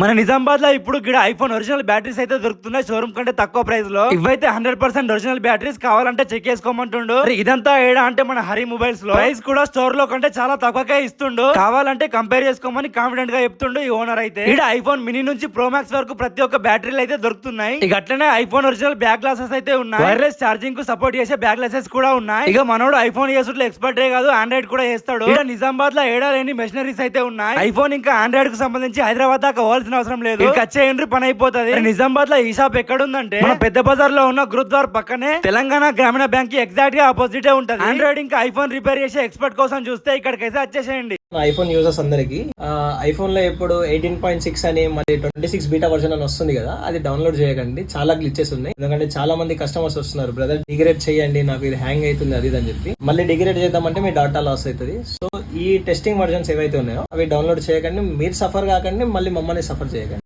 మన నిజామాబాద్ లో ఇప్పుడు గిడ ఐఫోన్ ఒరిజినల్ బ్యాటరీస్ అయితే దొరుకుతున్నాయి షోరూమ్ కంటే తక్కువ ప్రైస్ లో. ఇవైతే 100% ఒరిజినల్ బ్యాటరీస్, కావాలంటే చెక్ చేసుకోమంటుండు. ఇదంతా ఏడా అంటే మన హరి మొబైల్స్ లో. ప్రైస్ కూడా స్టోర్ లో కంటే చాలా తక్కువకే ఇస్తుండు, కావాలంటే కంపేర్ చేసుకోమని కాన్ఫిడెంట్ గా చెప్తుండు ఈ ఓనర్ అయితే. ఇక్కడ ఐఫోన్ మినీ నుంచి ప్రో మ్యాక్స్ వరకు ప్రతి ఒక్క బ్యాటరీలు అయితే దొరుకుతున్నాయి. ఇక అట్లనే ఐఫోన్ ఒరిజినల్ బ్యాక్ గ్లాసెస్ అయితే ఉన్నాయి, వైర్లెస్ ఛార్జింగ్ కు సపోర్ట్ చేసే బ్యాక్ గ్లాసెస్ కూడా ఉన్నాయి. ఇక మనోడు ఐఫోన్ చేసుట్లో ఎక్స్పర్ట్ కాదు, ఆండ్రాయిడ్ కూడా చేస్తాడు. ఇక్కడ నిజామాబాద్ లో ఏడా లేని మెషినరీస్ అయితే ఉన్నాయి. ఐఫోన్ ఇంకా ఆండ్రాయిడ్ కు సంబంధించి హైదరాబాద్ దాకా పోవాల్సిన అవసరం లేదు, వచ్చేయండి పని అయిపోతుంది. నిజామాబాద్ లో ఈ షాప్ ఎక్కడ ఉందంటే మన పెద్ద బజార్ లో ఉన్న గురుద్వార్ పక్కనే తెలంగాణ గ్రామీణ బ్యాంక్ కి ఎగ్జాక్ట్ గా ఆపోజిట్ ఉంటది. ఆండ్రాయిడ్ ఇంకా ఐఫోన్ రిపేర్ చేసే ఎక్స్పర్ట్ కోసం చూస్తే ఇక్కడికైతే వచ్చేసేయండి. ఐఫోన్ యూజర్స్ అందరికి ఐఫోన్ లో ఇప్పుడు 18.6 అని మరి 26 బీటా వర్జన్ అని వస్తుంది కదా, అది డౌన్లోడ్ చేయకండి. చాలా గ్లిచెస్ ఉన్నాయి, ఎందుకంటే చాలా మంది కస్టమర్స్ వస్తున్నారు, బ్రదర్ డిగ్రేడ్ చేయండి నాకు ఇది హ్యాంగ్ అవుతుంది అది అని చెప్పి. మళ్ళీ డిగ్రేడ్ చేద్దామంటే మీ డాటా లాస్ అవుతుంది. సో ఈ టెస్టింగ్ వర్జన్స్ ఏవైతే ఉన్నాయో అవి డౌన్లోడ్ చేయకండి, మీరు సఫర్ కాకండి, మళ్ళీ మమ్మల్ని సఫర్ చేయకండి.